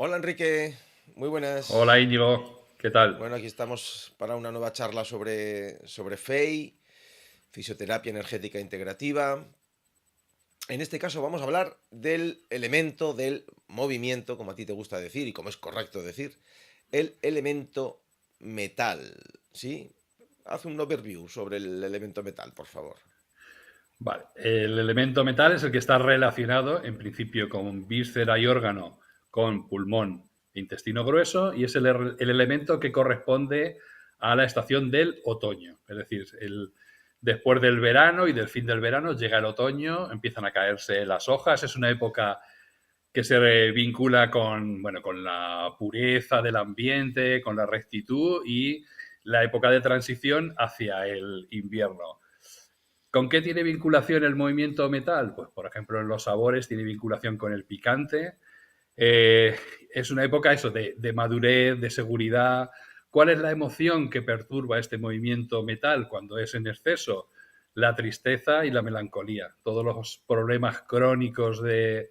Hola Enrique, muy Hola buenas. Íñigo, ¿qué tal? Bueno, aquí estamos para una nueva charla sobre FEI, fisioterapia energética integrativa. En este caso vamos a hablar del elemento del movimiento, como a ti te gusta decir y como es correcto decir, el elemento metal. ¿Sí? Haz un overview sobre el elemento metal, por favor. Vale, el elemento metal es el que está relacionado en principio con víscera y órgano, con pulmón e intestino grueso y es el elemento que corresponde a la estación del otoño. Es decir, después del verano y del fin del verano llega el otoño, empiezan a caerse las hojas, es una época que se vincula con, bueno, con la pureza del ambiente, con la rectitud y la época de transición hacia el invierno. ¿Con qué tiene vinculación el movimiento metal? Pues, por ejemplo, en los sabores tiene vinculación con el picante. Eh, es una época eso de madurez, de seguridad. ¿Cuál es la emoción que perturba este movimiento metal cuando es en exceso? La tristeza y la melancolía. Todos los problemas crónicos de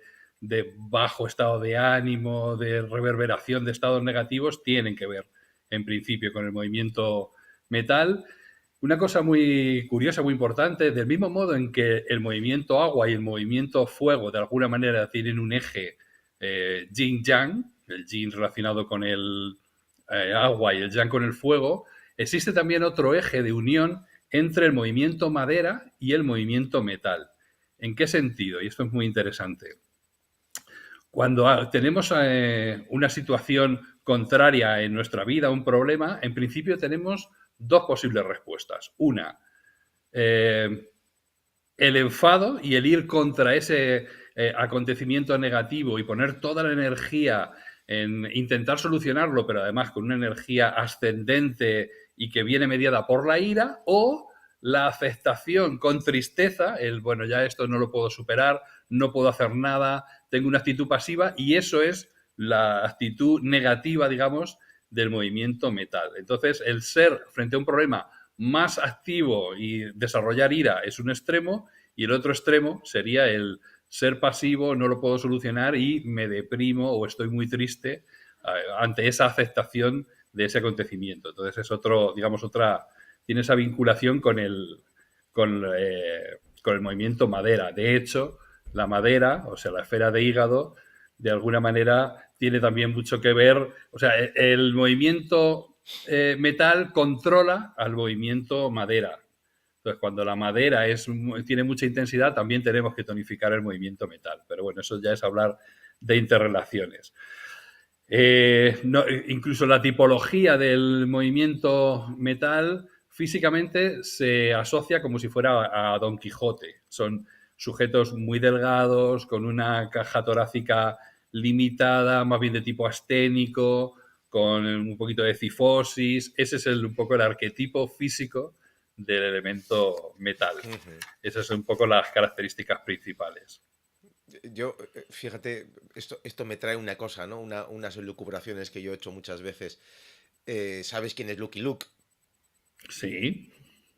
bajo estado de ánimo, de reverberación de estados negativos, tienen que ver, en principio, con el movimiento metal. Una cosa muy curiosa, muy importante, del mismo modo en que el movimiento agua y el movimiento fuego de alguna manera tienen un eje yin-yang, el yin relacionado con el agua y el yang con el fuego, existe también otro eje de unión entre el movimiento madera y el movimiento metal. ¿En qué sentido? Y esto es muy interesante. Cuando tenemos una situación contraria en nuestra vida, un problema, en principio tenemos dos posibles respuestas. Una, eh, el enfado y el ir contra ese acontecimiento negativo y poner toda la energía en intentar solucionarlo, pero además con una energía ascendente y que viene mediada por la ira, o la aceptación con tristeza, el bueno, ya esto no lo puedo superar, no puedo hacer nada, tengo una actitud pasiva y eso es la actitud negativa, digamos, del movimiento metal. Entonces, el ser frente a un problema más activo y desarrollar ira es un extremo y el otro extremo sería el ser pasivo, no lo puedo solucionar y me deprimo o estoy muy triste ante esa aceptación de ese acontecimiento. Entonces es otro, digamos, tiene esa vinculación con el movimiento madera. De hecho, la madera, o sea, la esfera de hígado, de alguna manera tiene también mucho que ver, o sea, el movimiento metal controla al movimiento madera. Entonces, cuando la madera tiene mucha intensidad, también tenemos que tonificar el movimiento metal. Pero bueno, eso ya es hablar de interrelaciones. No, incluso la tipología del movimiento metal físicamente se asocia como si fuera a Don Quijote. Son sujetos muy delgados, con una caja torácica limitada, más bien de tipo asténico, con un poquito de cifosis. Ese es un poco el arquetipo físico del elemento metal. Ujú. Esas son un poco las características principales. Yo, fíjate, esto me trae una cosa, ¿no? Unas elucubraciones que yo he hecho muchas veces. ¿Sabes quién es Lucky Luke? Sí.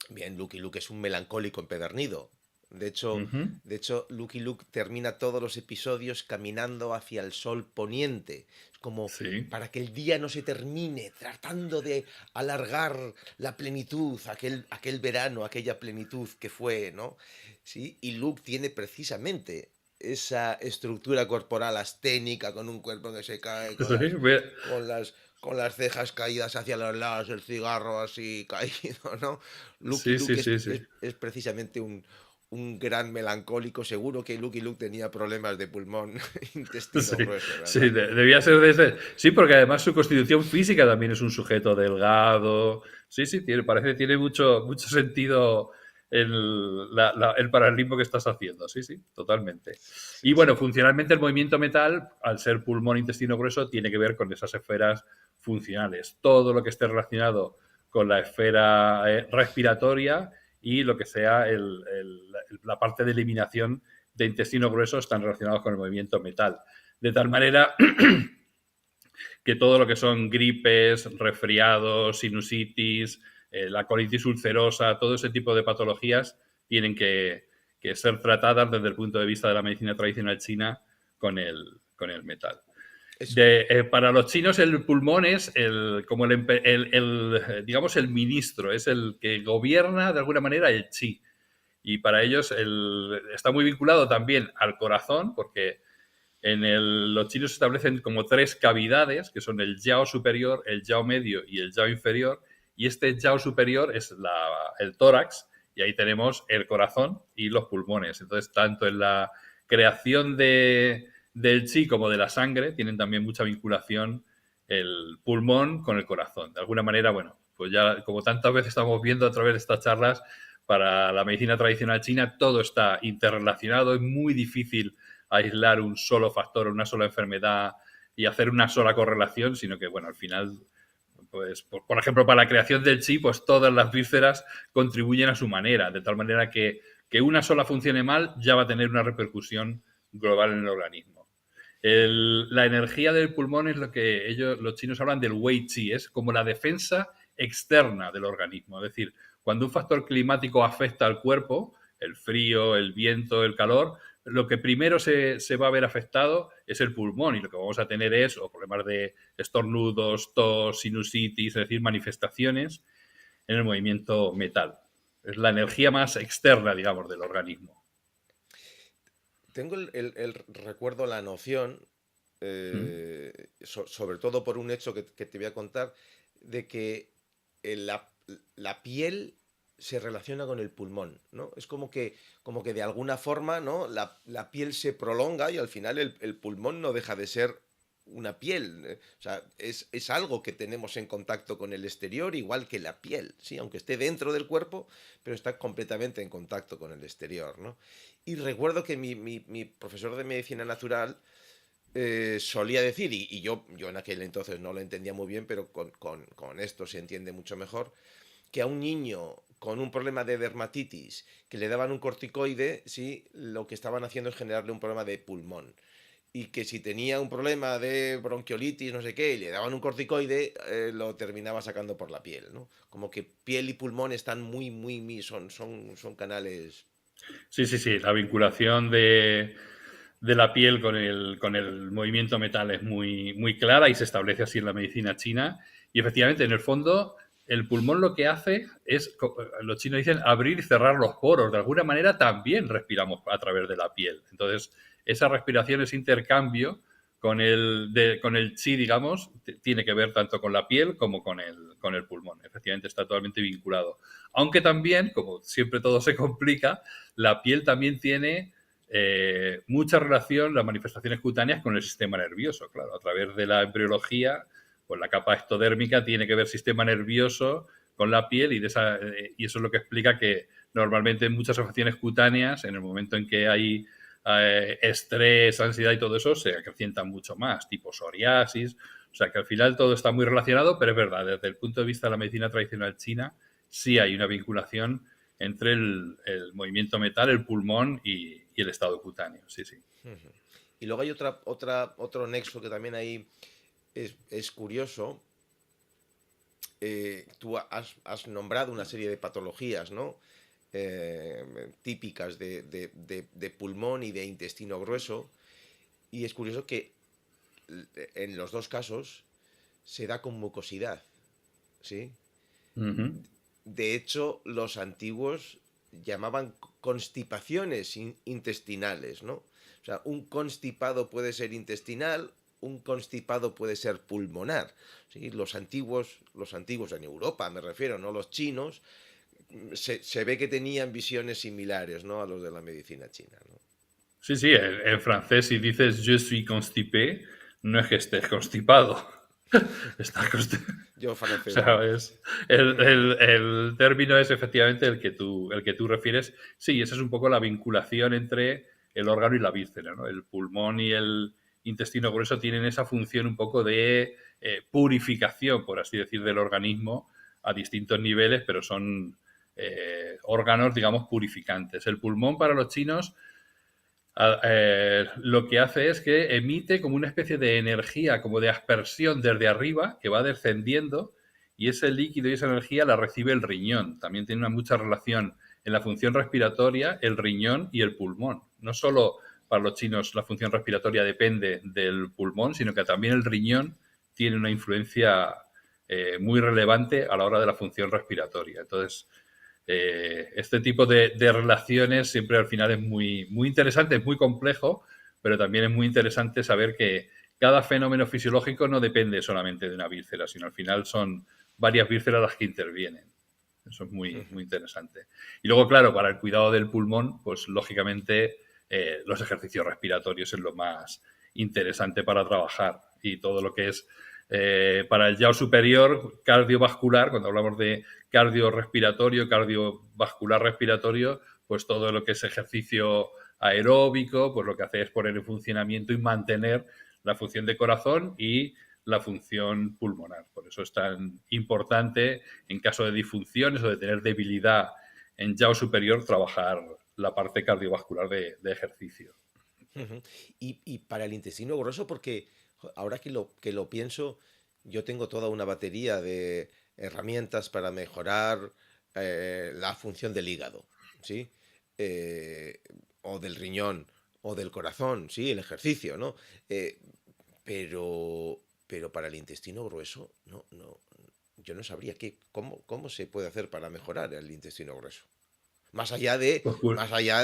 Bien, Lucky Luke es un melancólico empedernido. De hecho, Uh-huh. de hecho, Lucky Luke termina todos los episodios caminando hacia el sol poniente. Es como Sí. para que el día no se termine, tratando de alargar la plenitud, aquel verano, aquella plenitud que fue, ¿no? Sí, y Luke tiene precisamente esa estructura corporal asténica con un cuerpo que se cae, Sí, con las cejas caídas hacia los lados, el cigarro así caído, ¿no? Lucky sí, sí, Luke sí, sí. es precisamente un gran melancólico. Seguro que Lucky Luke tenía problemas de pulmón, Sí, intestino grueso, sí, ¿verdad? debía ser de ese. Sí, porque además su constitución física también es un sujeto delgado. Sí, sí, parece que tiene mucho sentido el paralelismo que estás haciendo. Sí, sí, totalmente. Sí, Y bueno, sí. funcionalmente el movimiento metal, al ser pulmón, intestino grueso, tiene que ver con esas esferas funcionales. Todo lo que esté relacionado con la esfera respiratoria y lo que sea la parte de eliminación de intestino grueso están relacionados con el movimiento metal. De tal manera que todo lo que son gripes, resfriados, sinusitis, la colitis ulcerosa, todo ese tipo de patologías tienen que ser tratadas desde el punto de vista de la medicina tradicional china con el metal. Es, Para los chinos el pulmón es como digamos, el ministro, es el que gobierna de alguna manera el chi. Y para ellos está muy vinculado también al corazón, porque los chinos establecen como 3 cavidades, que son el yao superior, el yao medio y el yao inferior. Y este yao superior es el tórax, y ahí tenemos el corazón y los pulmones. Entonces, tanto en la creación del chi como de la sangre, tienen también mucha vinculación el pulmón con el corazón. De alguna manera, bueno, pues ya como tantas veces estamos viendo a través de estas charlas, para la medicina tradicional china todo está interrelacionado, es muy difícil aislar un solo factor, una sola enfermedad y hacer una sola correlación, sino que, bueno, al final, pues, por ejemplo, para la creación del chi, pues todas las vísceras contribuyen a su manera, de tal manera que una sola funcione mal ya va a tener una repercusión global en el organismo. La energía del pulmón es lo que los chinos hablan del wei chi, es como la defensa externa del organismo. Es decir, cuando un factor climático afecta al cuerpo, el frío, el viento, el calor, lo que primero se va a ver afectado es el pulmón, y lo que vamos a tener es o problemas de estornudos, tos, sinusitis, es decir, manifestaciones en el movimiento metal. Es la energía más externa, digamos, del organismo. tengo recuerdo, la noción, ¿Mm? sobre todo por un hecho que te voy a contar, de que la piel se relaciona con el pulmón, ¿no? Es como que de alguna forma, ¿no? La piel se prolonga y al final el pulmón no deja de ser una piel. O sea, es algo que tenemos en contacto con el exterior, igual que la piel, ¿sí? Aunque esté dentro del cuerpo, pero está completamente en contacto con el exterior, ¿no? Y recuerdo que mi profesor de medicina natural solía decir, y yo en aquel entonces no lo entendía muy bien, pero con esto se entiende mucho mejor, que a un niño con un problema de dermatitis que le daban un corticoide, ¿sí? Lo que estaban haciendo es generarle un problema de pulmón. Y que si tenía un problema de bronquiolitis, no sé qué, y le daban un corticoide, lo terminaba sacando por la piel, ¿no? Como que piel y pulmón están son canales. Sí, sí, sí. La vinculación de la piel con el movimiento metal es muy, muy clara y se establece así en la medicina china. Y efectivamente, en el fondo, el pulmón lo que hace es, los chinos dicen, abrir y cerrar los poros. De alguna manera también respiramos a través de la piel. Entonces, esa respiración, ese intercambio con el chi, digamos, tiene que ver tanto con la piel como con el pulmón. Efectivamente, está totalmente vinculado. Aunque también, como siempre todo se complica, la piel también tiene mucha relación, las manifestaciones cutáneas, con el sistema nervioso. Claro, a través de la embriología, pues la capa ectodérmica tiene que ver sistema nervioso con la piel, y eso es lo que explica que normalmente en muchas afecciones cutáneas, en el momento en que hay estrés, ansiedad y todo eso, se acrecientan mucho más, tipo psoriasis. O sea que al final todo está muy relacionado, pero es verdad, desde el punto de vista de la medicina tradicional china, sí hay una vinculación entre el movimiento metal, el pulmón y el estado cutáneo. Sí, sí. Y luego hay otro nexo que también ahí es curioso. Tú has nombrado una serie de patologías, ¿no? Típicas de pulmón y de intestino grueso. Y es curioso que en los dos casos se da con mucosidad, ¿sí? Ujú. De hecho, los antiguos llamaban constipaciones intestinales, ¿no? O sea, un constipado puede ser intestinal, un constipado puede ser pulmonar. ¿Sí? Los antiguos en Europa, me refiero, no los chinos, se ve que tenían visiones similares, ¿no? A los de la medicina china, ¿no? Sí, sí, en francés, si dices je suis constipé, no es que estés constipado. Estás constipado. Yo O francés no. sea, el término es efectivamente el que tú refieres. Sí, esa es un poco la vinculación entre el órgano y la víscera, ¿no? El pulmón y el intestino grueso tienen esa función un poco de purificación, por así decir, del organismo a distintos niveles, pero son órganos, digamos, purificantes. El pulmón para los chinos lo que hace es que emite como una especie de energía, como de aspersión desde arriba, que va descendiendo, y ese líquido y esa energía la recibe el riñón. También tiene una mucha relación en la función respiratoria el riñón y el pulmón. No solo para los chinos la función respiratoria depende del pulmón, sino que también el riñón tiene una influencia muy relevante a la hora de la función respiratoria. Entonces, este tipo de relaciones siempre al final es muy, muy interesante, es muy complejo, pero también es muy interesante saber que cada fenómeno fisiológico no depende solamente de una víscera, sino al final son varias vísceras las que intervienen. Eso es muy, muy interesante. Y luego, claro, para el cuidado del pulmón, pues lógicamente los ejercicios respiratorios es lo más interesante para trabajar. Y todo lo que es para el yao superior, cardiovascular, cuando hablamos de cardiorrespiratorio, cardiovascular respiratorio, pues todo lo que es ejercicio aeróbico, pues lo que hace es poner en funcionamiento y mantener la función de corazón y la función pulmonar. Por eso es tan importante, en caso de disfunciones o de tener debilidad en yao superior, trabajar la parte cardiovascular de ejercicio. Ujú. Y para el intestino grueso, porque ahora que lo pienso, yo tengo toda una batería de herramientas para mejorar la función del hígado, ¿sí? Eh, o del riñón, o del corazón, sí, el ejercicio, ¿no? Eh, pero para el intestino grueso, yo no sabría cómo se puede hacer para mejorar el intestino grueso. Pues, Más allá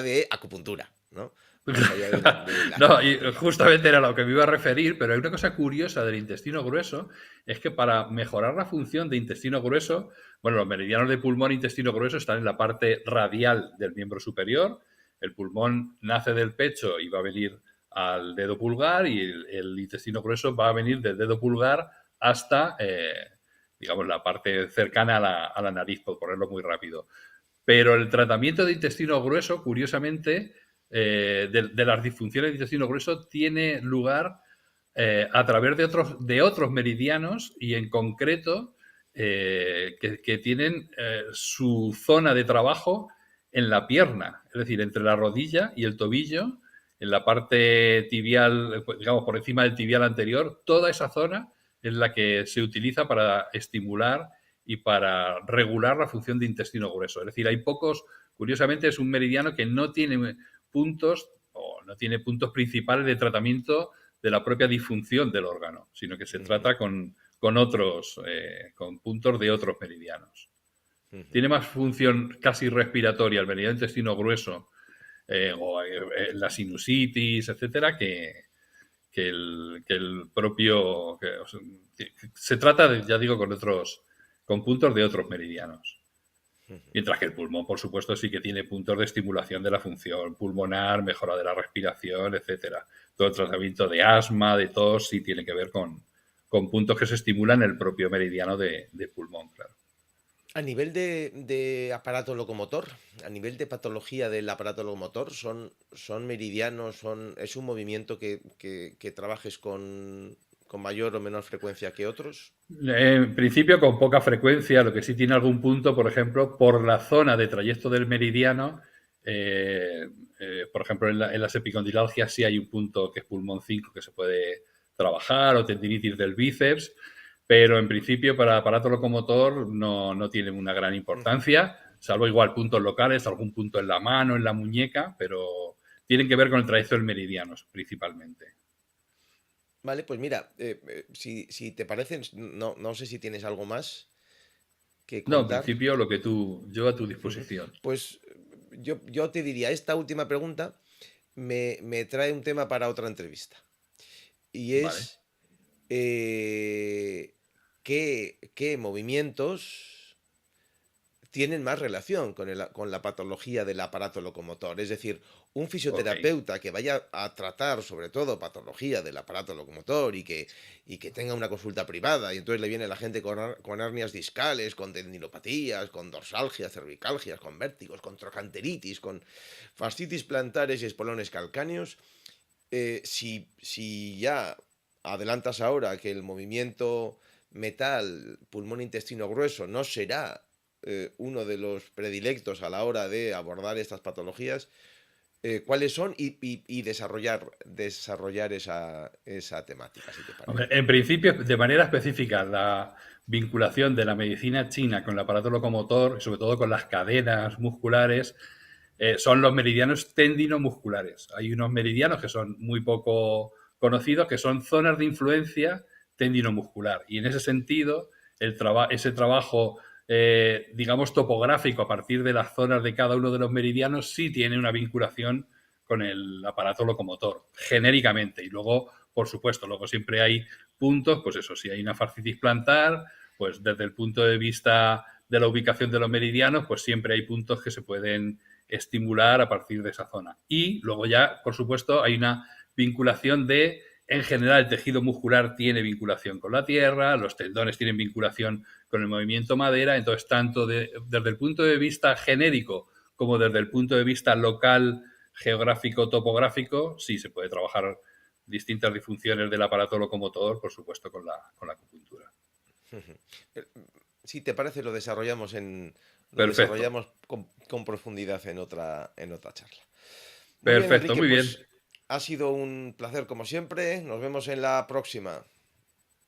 de acupuntura, ¿no? Más allá de la no, y acupuntura. justamente era a lo que me iba a referir, pero hay una cosa curiosa del intestino grueso, es que para mejorar la función de intestino grueso, bueno, los meridianos de pulmón e intestino grueso están en la parte radial del miembro superior, el pulmón nace del pecho y va a venir al dedo pulgar y el intestino grueso va a venir del dedo pulgar hasta, digamos, la parte cercana a la nariz, por ponerlo muy rápido. Pero el tratamiento de intestino grueso, curiosamente, de las disfunciones de intestino grueso, tiene lugar a través de otros meridianos y en concreto que tienen su zona de trabajo en la pierna, es decir, entre la rodilla y el tobillo, en la parte tibial, digamos, por encima del tibial anterior, toda esa zona es la que se utiliza para estimular y para regular la función de intestino grueso. Es decir, hay pocos, curiosamente es un meridiano que no tiene puntos o no tiene puntos principales de tratamiento de la propia disfunción del órgano, sino que se trata con otros, con puntos de otros meridianos. Tiene más función casi respiratoria el meridiano intestino grueso o la sinusitis, etcétera, que el propio... que se trata, ya digo, con puntos de otros meridianos. Mientras que el pulmón, por supuesto, sí que tiene puntos de estimulación de la función pulmonar, mejora de la respiración, etcétera. Todo el tratamiento de asma, de tos, sí tiene que ver con puntos que se estimulan el propio meridiano de pulmón, claro. A nivel de aparato locomotor, a nivel de patología del aparato locomotor, son meridianos, es un movimiento que trabajes con mayor o menor frecuencia que otros. En principio, con poca frecuencia, lo que sí tiene algún punto, por ejemplo, por la zona de trayecto del meridiano, por ejemplo, en las epicondilalgias sí hay un punto que es pulmón 5 que se puede trabajar, o tendinitis del bíceps, pero en principio para aparato locomotor no tiene una gran importancia, salvo igual puntos locales, algún punto en la mano, en la muñeca, pero tienen que ver con el trayecto del meridiano principalmente. Vale, pues mira, si te parece, no sé si tienes algo más que No, en contar. principio yo a tu disposición. Pues yo te diría, esta última pregunta me trae un tema para otra entrevista. Y Vale. es qué movimientos tienen más relación con la patología del aparato locomotor. Es decir, un Ok. fisioterapeuta que vaya a tratar sobre todo patología del aparato locomotor y que tenga una consulta privada y entonces le viene la gente con hernias discales, con tendinopatías, con dorsalgias, cervicalgias, con vértigos, con trocanteritis, con fascitis plantares y espolones calcáneos. Si ya adelantas ahora que el movimiento metal, pulmón, intestino grueso no será uno de los predilectos a la hora de abordar estas patologías, cuáles son y desarrollar esa temática, si te Hombre, parece. en principio, de manera específica, la vinculación de la medicina china con el aparato locomotor, y sobre todo con las cadenas musculares, son los meridianos tendinomusculares. Hay unos meridianos que son muy poco conocidos, que son zonas de influencia tendinomuscular. Y en ese sentido, ese trabajo, digamos, topográfico a partir de las zonas de cada uno de los meridianos sí tiene una vinculación con el aparato locomotor, genéricamente. Y luego, por supuesto, luego siempre hay puntos, pues eso, si hay una fascitis plantar, pues desde el punto de vista de la ubicación de los meridianos, pues siempre hay puntos que se pueden estimular a partir de esa zona. Y luego ya, por supuesto, hay una vinculación de, en general, el tejido muscular tiene vinculación con la tierra, los tendones tienen vinculación con el movimiento madera, entonces tanto desde el punto de vista genérico como desde el punto de vista local, geográfico, topográfico, sí se puede trabajar distintas disfunciones del aparato locomotor, por supuesto, con la acupuntura. Si te parece, lo Perfecto. desarrollamos con profundidad en otra charla. Muy bien, Perfecto, Enrique, muy bien. pues ha sido un placer como siempre. Nos vemos en la próxima.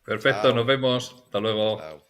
Perfecto, nos Chao. vemos. Hasta luego. Chao.